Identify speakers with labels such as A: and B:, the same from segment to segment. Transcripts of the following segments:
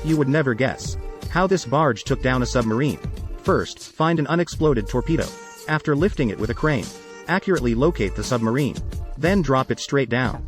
A: You would never guess how this barge took down a submarine. First, find an unexploded torpedo. After lifting it with a crane, accurately locate the submarine. Then drop it straight down.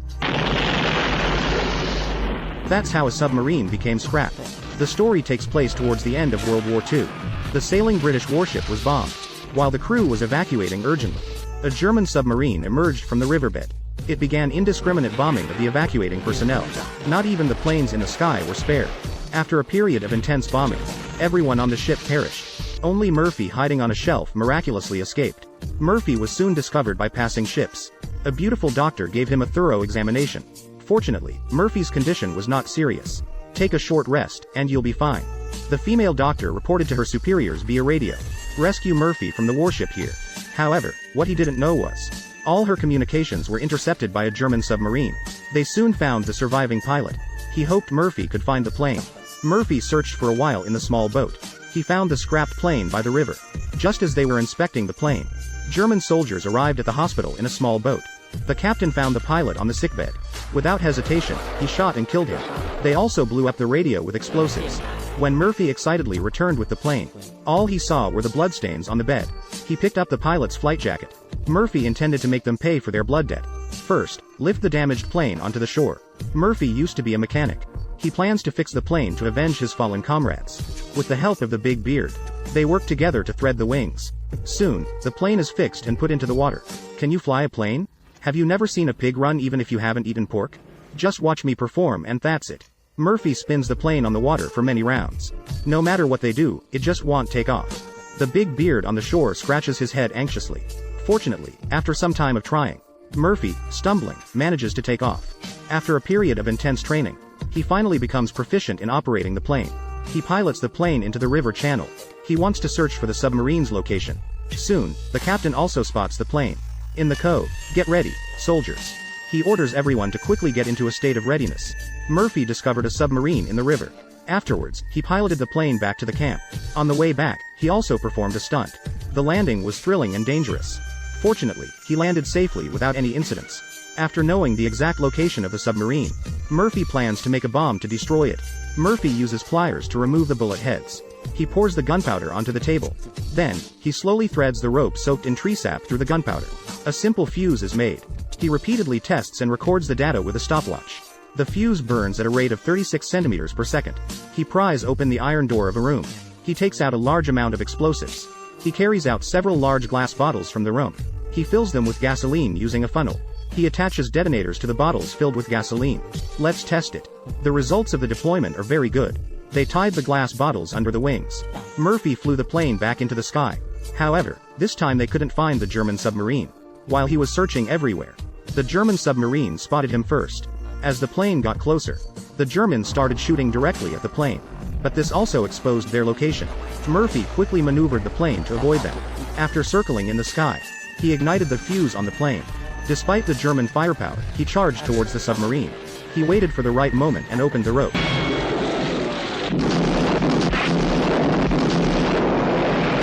A: That's how a submarine became scrap. The story takes place towards the end of World War II. The sailing British warship was bombed, while the crew was evacuating urgently. A German submarine emerged from the riverbed. It began indiscriminate bombing of the evacuating personnel. Not even the planes in the sky were spared. After a period of intense bombing, everyone on the ship perished. Only Murphy, hiding on a shelf, miraculously escaped. Murphy was soon discovered by passing ships. A beautiful doctor gave him a thorough examination. Fortunately, Murphy's condition was not serious. Take a short rest, and you'll be fine. The female doctor reported to her superiors via radio. Rescue Murphy from the warship here. However, what he didn't know was, all her communications were intercepted by a German submarine. They soon found the surviving pilot. He hoped Murphy could find the plane. Murphy searched for a while in the small boat. He found the scrapped plane by the river. Just as they were inspecting the plane, German soldiers arrived at the hospital in a small boat. The captain found the pilot on the sickbed. Without hesitation, he shot and killed him. They also blew up the radio with explosives. When Murphy excitedly returned with the plane, all he saw were the bloodstains on the bed. He picked up the pilot's flight jacket. Murphy intended to make them pay for their blood debt. First, lift the damaged plane onto the shore. Murphy used to be a mechanic. He plans to fix the plane to avenge his fallen comrades. With the help of the big beard, they work together to thread the wings. Soon, the plane is fixed and put into the water. Can you fly a plane? Have you never seen a pig run even if you haven't eaten pork? Just watch me perform and that's it. Murphy spins the plane on the water for many rounds. No matter what they do, it just won't take off. The big beard on the shore scratches his head anxiously. Fortunately, after some time of trying, Murphy, stumbling, manages to take off. After a period of intense training, he finally becomes proficient in operating the plane. He pilots the plane into the river channel. He wants to search for the submarine's location. Soon, the captain also spots the plane. In the cove, get ready, soldiers. He orders everyone to quickly get into a state of readiness. Murphy discovered a submarine in the river. Afterwards, he piloted the plane back to the camp. On the way back, he also performed a stunt. The landing was thrilling and dangerous. Fortunately, he landed safely without any incidents. After knowing the exact location of the submarine, Murphy plans to make a bomb to destroy it. Murphy uses pliers to remove the bullet heads. He pours the gunpowder onto the table. Then, he slowly threads the rope soaked in tree sap through the gunpowder. A simple fuse is made. He repeatedly tests and records the data with a stopwatch. The fuse burns at a rate of 36 centimeters per second. He pries open the iron door of a room. He takes out a large amount of explosives. He carries out several large glass bottles from the room. He fills them with gasoline using a funnel. He attaches detonators to the bottles filled with gasoline. Let's test it. The results of the deployment are very good. They tied the glass bottles under the wings. Murphy flew the plane back into the sky. However, this time they couldn't find the German submarine. While he was searching everywhere, the German submarine spotted him first. As the plane got closer, the Germans started shooting directly at the plane. But this also exposed their location. Murphy quickly maneuvered the plane to avoid them. After circling in the sky, he ignited the fuse on the plane. Despite the German firepower, he charged towards the submarine. He waited for the right moment and opened the rope.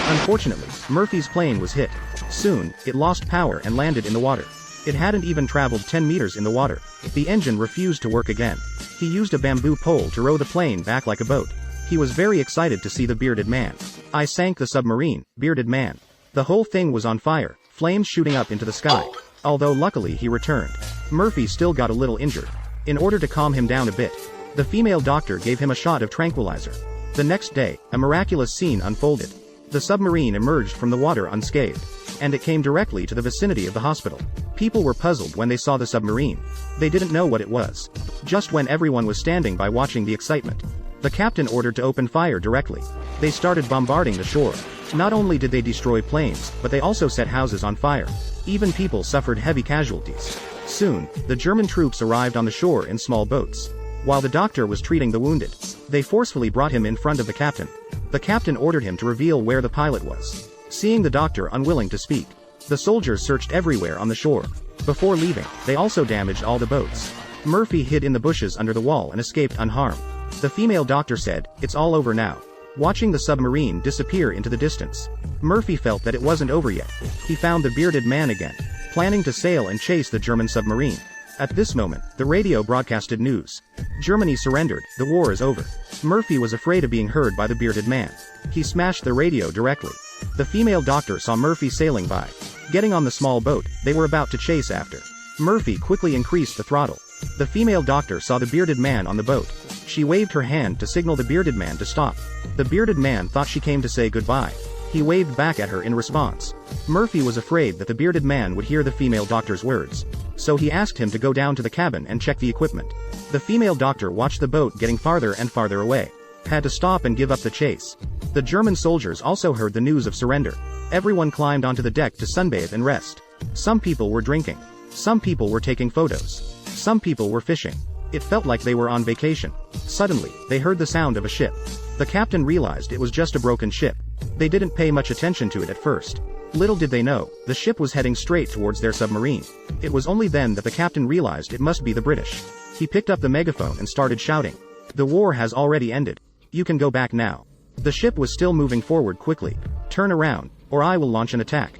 A: Unfortunately, Murphy's plane was hit. Soon, it lost power and landed in the water. It hadn't even traveled 10 meters in the water. The engine refused to work again. He used a bamboo pole to row the plane back like a boat. He was very excited to see the bearded man. I sank the submarine, bearded man. The whole thing was on fire, flames shooting up into the sky. Although luckily he returned. Murphy still got a little injured. In order to calm him down a bit, the female doctor gave him a shot of tranquilizer. The next day, a miraculous scene unfolded. The submarine emerged from the water unscathed, and it came directly to the vicinity of the hospital. People were puzzled when they saw the submarine. They didn't know what it was. Just when everyone was standing by watching the excitement, the captain ordered to open fire directly. They started bombarding the shore. Not only did they destroy planes, but they also set houses on fire. Even people suffered heavy casualties. Soon, the German troops arrived on the shore in small boats. While the doctor was treating the wounded, they forcefully brought him in front of the captain. The captain ordered him to reveal where the pilot was. Seeing the doctor unwilling to speak, the soldiers searched everywhere on the shore. Before leaving, they also damaged all the boats. Murphy hid in the bushes under the wall and escaped unharmed. The female doctor said, "It's all over now." Watching the submarine disappear into the distance, Murphy felt that it wasn't over yet. He found the bearded man again, planning to sail and chase the German submarine. At this moment, the radio broadcasted news. Germany surrendered, the war is over. Murphy was afraid of being heard by the bearded man. He smashed the radio directly. The female doctor saw Murphy sailing by. Getting on the small boat, they were about to chase after. Murphy quickly increased the throttle. The female doctor saw the bearded man on the boat. She waved her hand to signal the bearded man to stop. The bearded man thought she came to say goodbye. He waved back at her in response. Murphy was afraid that the bearded man would hear the female doctor's words. So he asked him to go down to the cabin and check the equipment. The female doctor watched the boat getting farther and farther away. Had to stop and give up the chase. The German soldiers also heard the news of surrender. Everyone climbed onto the deck to sunbathe and rest. Some people were drinking. Some people were taking photos. Some people were fishing. It felt like they were on vacation. Suddenly, they heard the sound of a ship. The captain realized it was just a broken ship. They didn't pay much attention to it at first. Little did they know, the ship was heading straight towards their submarine. It was only then that the captain realized it must be the British. He picked up the megaphone and started shouting. The war has already ended. You can go back now. The ship was still moving forward quickly. Turn around, or I will launch an attack.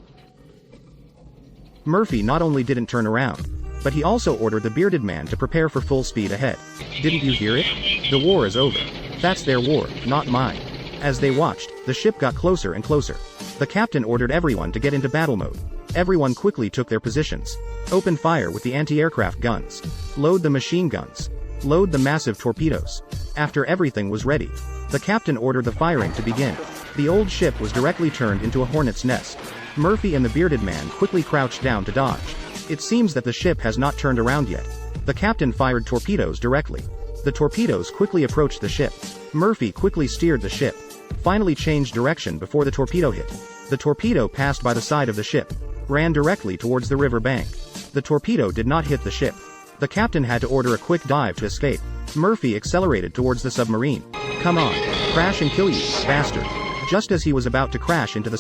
A: Murphy not only didn't turn around, but he also ordered the bearded man to prepare for full speed ahead. Didn't you hear it? The war is over. That's their war, not mine. As they watched, the ship got closer and closer. The captain ordered everyone to get into battle mode. Everyone quickly took their positions. Open fire with the anti-aircraft guns. Load the machine guns. Load the massive torpedoes. After everything was ready, the captain ordered the firing to begin. The old ship was directly turned into a hornet's nest. Murphy and the bearded man quickly crouched down to dodge. It seems that the ship has not turned around yet. The captain fired torpedoes directly. The torpedoes quickly approached the ship. Murphy quickly steered the ship. Finally changed direction before the torpedo hit. The torpedo passed by the side of the ship. Ran directly towards the river bank. The torpedo did not hit the ship. The captain had to order a quick dive to escape. Murphy accelerated towards the submarine. Come on, crash and kill you, bastard. Just as he was about to crash into the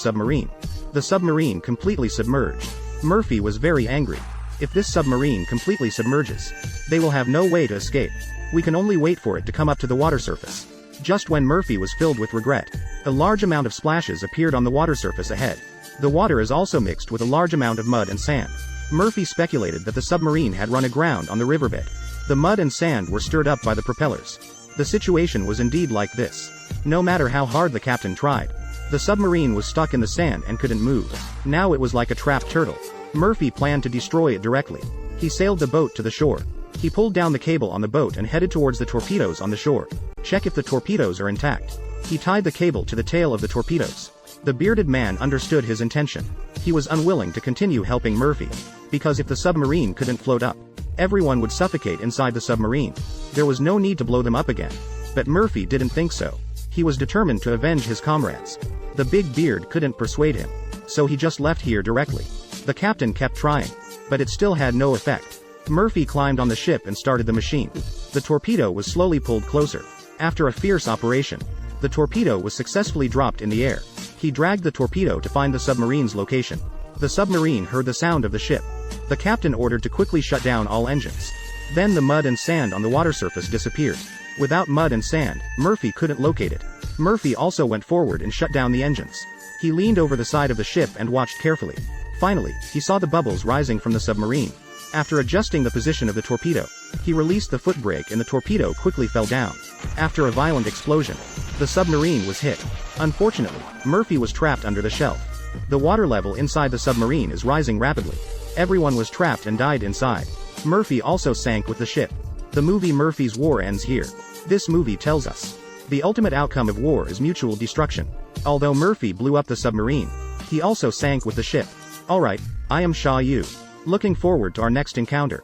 A: submarine completely submerged. Murphy was very angry. If this submarine completely submerges, they will have no way to escape. We can only wait for it to come up to the water surface. Just when Murphy was filled with regret, a large amount of splashes appeared on the water surface ahead. The water is also mixed with a large amount of mud and sand. Murphy speculated that the submarine had run aground on the riverbed. The mud and sand were stirred up by the propellers. The situation was indeed like this. No matter how hard the captain tried, the submarine was stuck in the sand and couldn't move. Now it was like a trapped turtle. Murphy planned to destroy it directly. He sailed the boat to the shore. He pulled down the cable on the boat and headed towards the torpedoes on the shore. Check if the torpedoes are intact. He tied the cable to the tail of the torpedoes. The bearded man understood his intention. He was unwilling to continue helping Murphy, because if the submarine couldn't float up, everyone would suffocate inside the submarine. There was no need to blow them up again. But Murphy didn't think so. He was determined to avenge his comrades. The big beard couldn't persuade him. So he just left here directly. The captain kept trying, but it still had no effect. Murphy climbed on the ship and started the machine. The torpedo was slowly pulled closer. After a fierce operation, the torpedo was successfully dropped in the air. He dragged the torpedo to find the submarine's location. The submarine heard the sound of the ship. The captain ordered to quickly shut down all engines. Then the mud and sand on the water surface disappeared. Without mud and sand, Murphy couldn't locate it. Murphy also went forward and shut down the engines. He leaned over the side of the ship and watched carefully. Finally, he saw the bubbles rising from the submarine. After adjusting the position of the torpedo, he released the foot brake and the torpedo quickly fell down. After a violent explosion, the submarine was hit. Unfortunately, Murphy was trapped under the shelf. The water level inside the submarine is rising rapidly. Everyone was trapped and died inside. Murphy also sank with the ship. The movie Murphy's War ends here. This movie tells us the ultimate outcome of war is mutual destruction. Although Murphy blew up the submarine, he also sank with the ship. Alright, I am Shaw Yu. Looking forward to our next encounter.